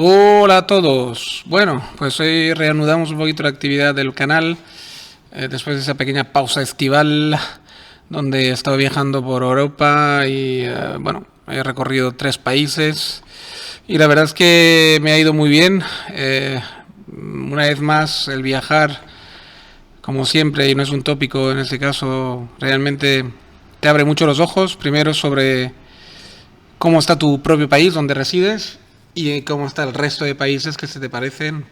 Hola a todos. Bueno, pues hoy reanudamos un poquito la actividad del canal después de esa pequeña pausa estival donde he estado viajando por Europa y bueno, he recorrido 3 países y la verdad es que me ha ido muy bien. Una vez más, el viajar, como siempre, y no es un tópico en este caso, realmente te abre mucho los ojos, primero sobre cómo está tu propio país donde resides y cómo está el resto de países que se te parecen.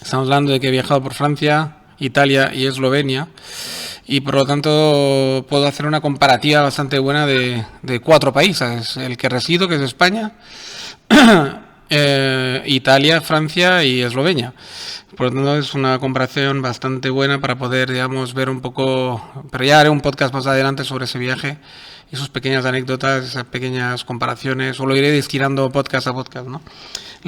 Estamos hablando de que he viajado por Francia, Italia y Eslovenia y por lo tanto puedo hacer una comparativa bastante buena de 4 países: el que resido, que es España, Italia, Francia y Eslovenia. Por lo tanto es una comparación bastante buena para poder, digamos, ver un poco, pero ya haré un podcast más adelante sobre ese viaje y sus pequeñas anécdotas, esas pequeñas comparaciones, o lo iré destinando podcast a podcast, ¿no?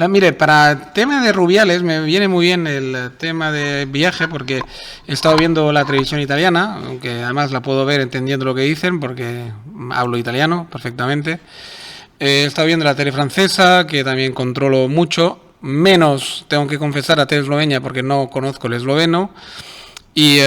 Mire, para el tema de Rubiales me viene muy bien el tema de viaje porque he estado viendo la televisión italiana, aunque además la puedo ver entendiendo lo que dicen porque hablo italiano perfectamente. He estado viendo la tele francesa, que también controlo mucho, menos, tengo que confesar, la tele eslovena porque no conozco el esloveno. Y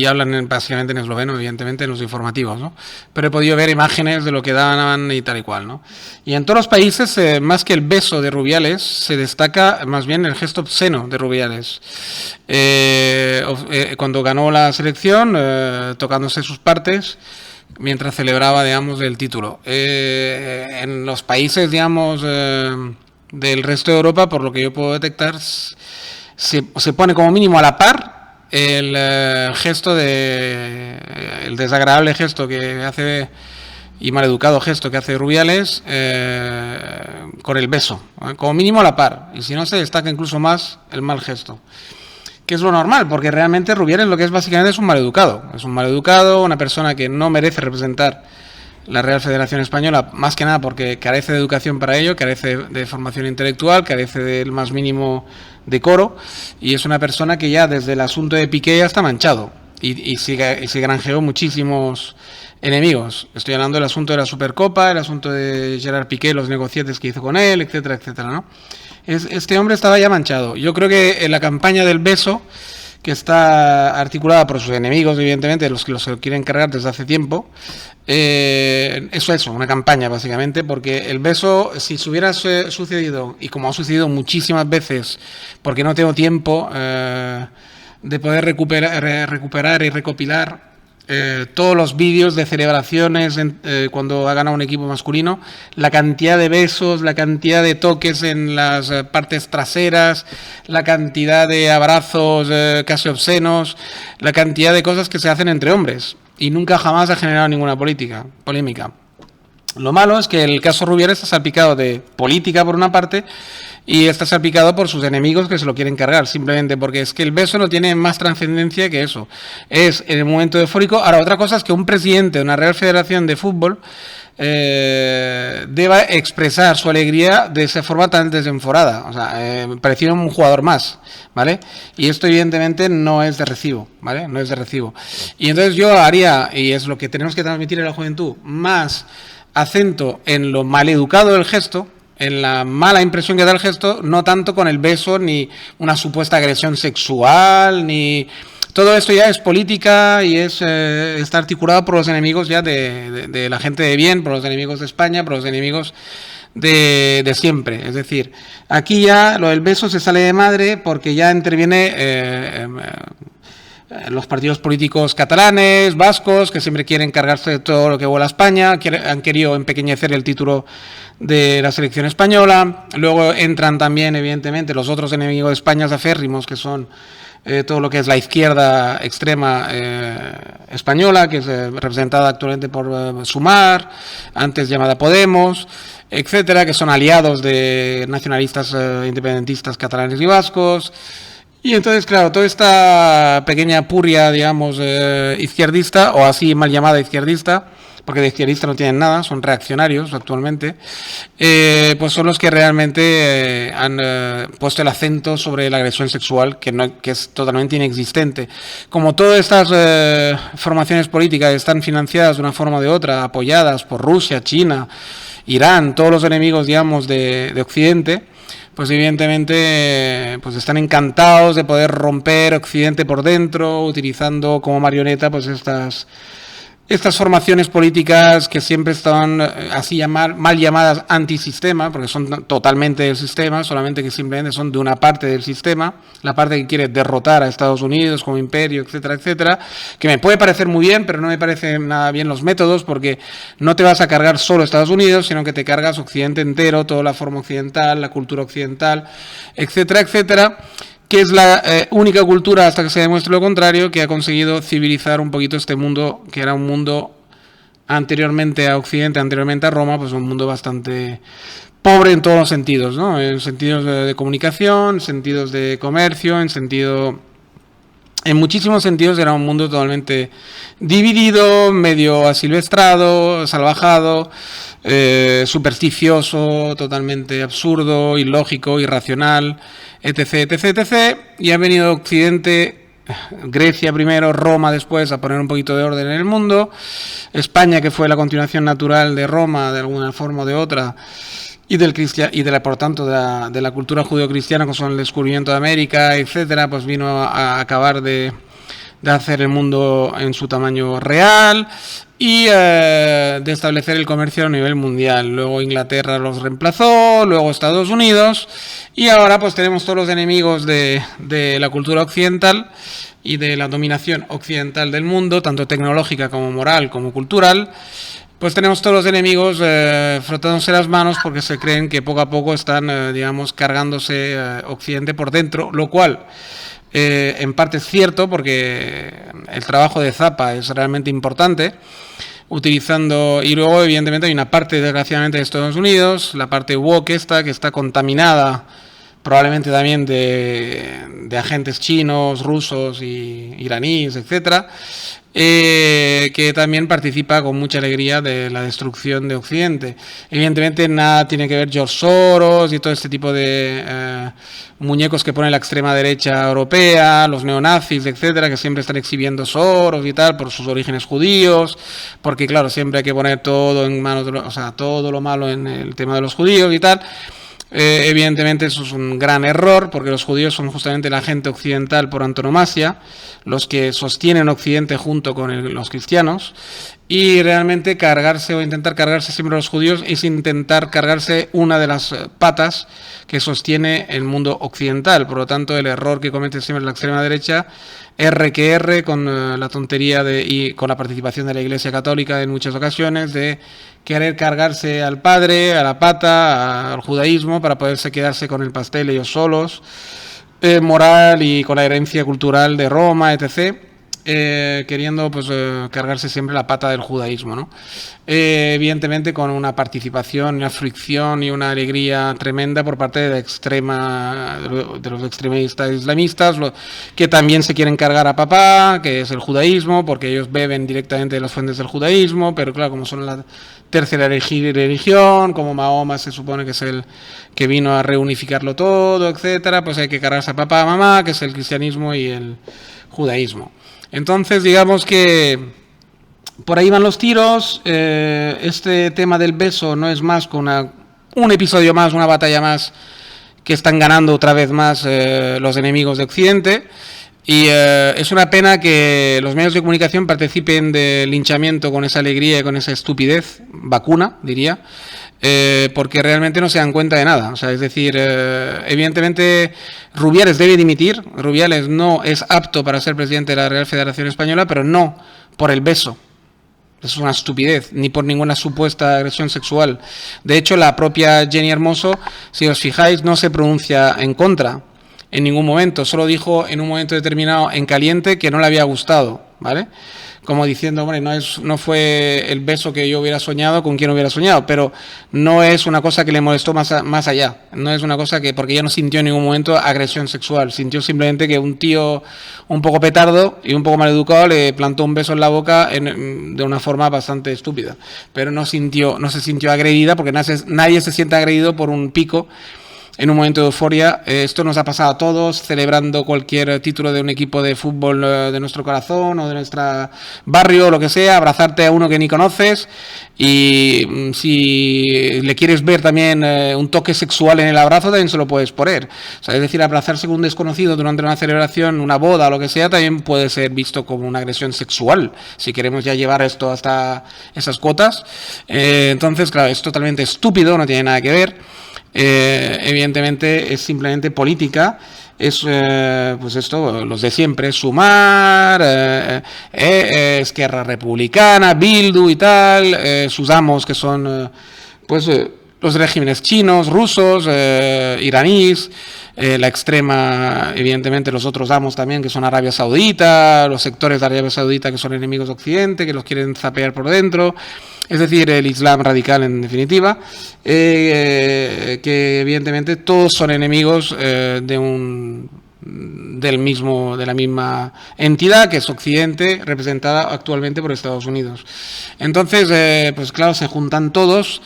hablan básicamente en esloveno, evidentemente, en los informativos, ¿no? Pero he podido ver imágenes de lo que daban y tal y cual, ¿no? Y en todos los países, más que el beso de Rubiales, se destaca más bien el gesto obsceno de Rubiales. Cuando ganó la selección, tocándose sus partes, mientras celebraba, digamos, el título. En los países, digamos, del resto de Europa, por lo que yo puedo detectar, se pone como mínimo a la par el gesto el desagradable gesto que hace y maleducado gesto que hace Rubiales con el beso, como mínimo a la par, y si no se destaca incluso más el mal gesto, que es lo normal, porque realmente Rubiales lo que es básicamente es un maleducado, una persona que no merece representar la Real Federación Española, más que nada porque carece de educación para ello, carece de formación intelectual, carece del más mínimo decoro, y es una persona que ya desde el asunto de Piqué ya está manchado y se granjeó muchísimos enemigos. Estoy hablando del asunto de la Supercopa, el asunto de Gerard Piqué, los negocietes que hizo con él, etcétera, etcétera, ¿no? Este hombre estaba ya manchado. Yo creo que en la campaña del beso, que está articulada por sus enemigos, evidentemente, los que los quieren cargar desde hace tiempo, eso, una campaña básicamente, porque el beso, si se hubiera sucedido, y como ha sucedido muchísimas veces, porque no tengo tiempo de poder recuperar y recopilar todos los vídeos de celebraciones cuando ha ganado un equipo masculino, la cantidad de besos, la cantidad de toques en las partes traseras, la cantidad de abrazos casi obscenos, la cantidad de cosas que se hacen entre hombres, y nunca jamás ha generado ninguna polémica. Lo malo es que el caso Rubiales está salpicado de política por una parte y está salpicado por sus enemigos que se lo quieren cargar, simplemente porque es que el beso no tiene más trascendencia que eso. Es en el momento eufórico. Ahora, otra cosa es que un presidente de una Real Federación de Fútbol deba expresar su alegría de esa forma tan desenforada, o sea, parecido un jugador más, ¿vale? Y esto evidentemente no es de recibo, ¿vale? No es de recibo. Y entonces yo haría, y es lo que tenemos que transmitir a la juventud, más acento en lo maleducado del gesto, en la mala impresión que da el gesto, no tanto con el beso, ni una supuesta agresión sexual, ni... Todo esto ya es política y está articulado por los enemigos ya de la gente de bien, por los enemigos de España, por los enemigos de siempre. Es decir, aquí ya lo del beso se sale de madre porque ya interviene los partidos políticos catalanes, vascos, que siempre quieren cargarse de todo lo que vuela a España, han querido empequeñecer el título de la selección española. Luego entran también, evidentemente, los otros enemigos de España aférrimos, que son todo lo que es la izquierda extrema española, que es representada actualmente por Sumar, antes llamada Podemos, etcétera, que son aliados de nacionalistas independentistas catalanes y vascos. Y entonces, claro, toda esta pequeña puria, digamos, izquierdista, o así mal llamada izquierdista, porque de izquierdista no tienen nada, son reaccionarios actualmente, pues son los que realmente han puesto el acento sobre la agresión sexual, que es totalmente inexistente. Como todas estas formaciones políticas están financiadas de una forma o de otra, apoyadas por Rusia, China Irán, todos los enemigos, digamos, de Occidente, pues evidentemente pues están encantados de poder romper Occidente por dentro, utilizando como marioneta pues estas formaciones políticas que siempre están así mal llamadas antisistema, porque son totalmente del sistema, solamente que simplemente son de una parte del sistema, la parte que quiere derrotar a Estados Unidos como imperio, etcétera, etcétera, que me puede parecer muy bien, pero no me parece nada bien los métodos, porque no te vas a cargar solo Estados Unidos, sino que te cargas Occidente entero, toda la forma occidental, la cultura occidental, etcétera, etcétera, que es la única cultura, hasta que se demuestre lo contrario, que ha conseguido civilizar un poquito este mundo, que era un mundo anteriormente a Occidente, anteriormente a Roma, pues un mundo bastante pobre en todos los sentidos, ¿no? En sentidos de comunicación, en sentidos de comercio, en muchísimos sentidos era un mundo totalmente dividido, medio asilvestrado, salvajado, supersticioso, totalmente absurdo, ilógico, irracional, etc, etc, etc. Y ha venido Occidente, Grecia primero, Roma después, a poner un poquito de orden en el mundo. España, que fue la continuación natural de Roma, de alguna forma o de otra, por tanto de la cultura judeocristiana, con el descubrimiento de América, etcétera, pues vino a acabar de hacer el mundo en su tamaño real y de establecer el comercio a nivel mundial. Luego Inglaterra los reemplazó, luego Estados Unidos, y ahora pues tenemos todos los enemigos de la cultura occidental y de la dominación occidental del mundo, tanto tecnológica como moral como cultural. Pues tenemos todos los enemigos frotándose las manos porque se creen que poco a poco están, digamos, cargándose Occidente por dentro, lo cual en parte es cierto, porque el trabajo de Zappa es realmente importante, y luego evidentemente hay una parte, desgraciadamente, de Estados Unidos, la parte woke que está contaminada probablemente también de agentes chinos, rusos y iraníes, etcétera, que también participa con mucha alegría de la destrucción de Occidente. Evidentemente nada tiene que ver George Soros y todo este tipo de muñecos que pone la extrema derecha europea, los neonazis, etcétera, que siempre están exhibiendo Soros y tal por sus orígenes judíos, porque claro, siempre hay que poner todo en manos todo lo malo en el tema de los judíos y tal. Evidentemente eso es un gran error, porque los judíos son justamente la gente occidental por antonomasia, los que sostienen Occidente junto con los cristianos, y realmente cargarse o intentar cargarse siempre a los judíos es intentar cargarse una de las patas que sostiene el mundo occidental. Por lo tanto, el error que comete siempre la extrema derecha, con la tontería y con la participación de la Iglesia Católica en muchas ocasiones, de querer cargarse al padre, a la pata, al judaísmo, para poderse quedarse con el pastel ellos solos, moral y con la herencia cultural de Roma, etc., queriendo pues cargarse siempre la pata del judaísmo, ¿no? Evidentemente con una participación, una fricción y una alegría tremenda por parte de los extremistas islamistas, que también se quieren cargar a papá, que es el judaísmo, porque ellos beben directamente de las fuentes del judaísmo, pero claro, como son la tercera religión, como Mahoma se supone que es el que vino a reunificarlo todo, etcétera, pues hay que cargarse a papá, a mamá, que es el cristianismo y el judaísmo. Entonces, digamos que por ahí van los tiros. Este tema del beso no es más que un episodio más, una batalla más que están ganando otra vez más los enemigos de Occidente. Y es una pena que los medios de comunicación participen del linchamiento con esa alegría y con esa estupidez, vacuna, diría, porque realmente no se dan cuenta de nada. O sea, es decir, evidentemente Rubiales debe dimitir. Rubiales no es apto para ser presidente de la Real Federación Española, pero no por el beso. Es una estupidez, ni por ninguna supuesta agresión sexual. De hecho, la propia Jenny Hermoso, si os fijáis, no se pronuncia en contra en ningún momento. Solo dijo en un momento determinado en caliente que no le había gustado, ¿vale? Como diciendo, hombre, no fue el beso que yo hubiera soñado con quien hubiera soñado, pero no es una cosa que le molestó más allá. No es una cosa porque ella no sintió en ningún momento agresión sexual. Sintió simplemente que un tío un poco petardo y un poco maleducado le plantó un beso en la boca de una forma bastante estúpida. Pero no se sintió agredida, porque nadie se siente agredido por un pico en un momento de euforia. Esto nos ha pasado a todos, celebrando cualquier título de un equipo de fútbol de nuestro corazón o de nuestro barrio, o lo que sea, abrazarte a uno que ni conoces, y si le quieres ver también un toque sexual en el abrazo, también se lo puedes poner. O sea, es decir, abrazarse con un desconocido durante una celebración, una boda o lo que sea, también puede ser visto como una agresión sexual, si queremos ya llevar esto hasta esas cotas. Entonces, claro, es totalmente estúpido, no tiene nada que ver. Evidentemente es simplemente política. Es pues esto, los de siempre, Sumar, Esquerra Republicana, Bildu y tal, sus amos que son pues los regímenes chinos, rusos, iraníes, la extrema, evidentemente los otros amos también, que son Arabia Saudita, los sectores de Arabia Saudita que son enemigos de Occidente, que los quieren zapear por dentro, es decir, el Islam radical en definitiva, que evidentemente todos son enemigos de la misma entidad, que es Occidente, representada actualmente por Estados Unidos. Entonces, pues claro, se juntan todos,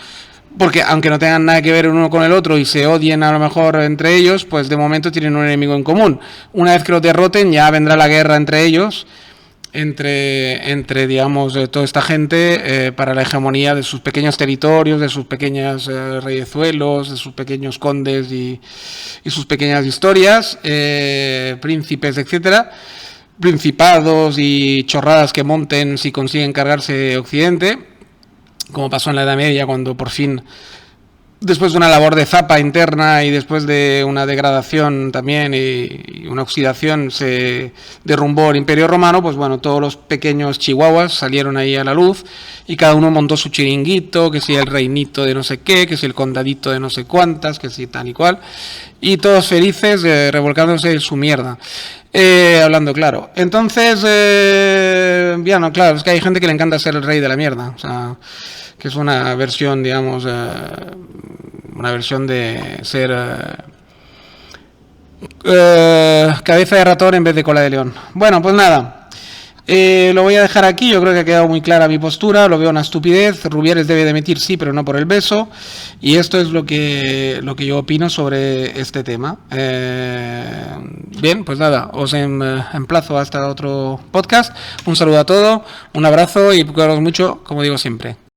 porque aunque no tengan nada que ver uno con el otro y se odien a lo mejor entre ellos, pues de momento tienen un enemigo en común. Una vez que los derroten, ya vendrá la guerra entre ellos, entre digamos, toda esta gente, para la hegemonía de sus pequeños territorios, de sus pequeños reyezuelos, de sus pequeños condes y sus pequeñas historias, príncipes, etcétera, principados y chorradas que monten si consiguen cargarse Occidente, como pasó en la Edad Media, cuando por fin, después de una labor de zapa interna y después de una degradación también y una oxidación, se derrumbó el Imperio Romano. Pues bueno, todos los pequeños chihuahuas salieron ahí a la luz y cada uno montó su chiringuito, que si el reinito de no sé qué, que si el condadito de no sé cuántas, que si tal y cual, y todos felices revolcándose en su mierda. Hablando claro. Entonces, bueno, claro, es que hay gente que le encanta ser el rey de la mierda, o sea, que es una versión, digamos, una versión de ser cabeza de ratón en vez de cola de león. Bueno, pues nada. Lo voy a dejar aquí, yo creo que ha quedado muy clara mi postura, lo veo una estupidez. Rubiales debe dimitir, sí, pero no por el beso, y esto es lo que yo opino sobre este tema. Bien, pues nada, os emplazo hasta otro podcast. Un saludo a todos, un abrazo y cuidaros mucho, como digo siempre.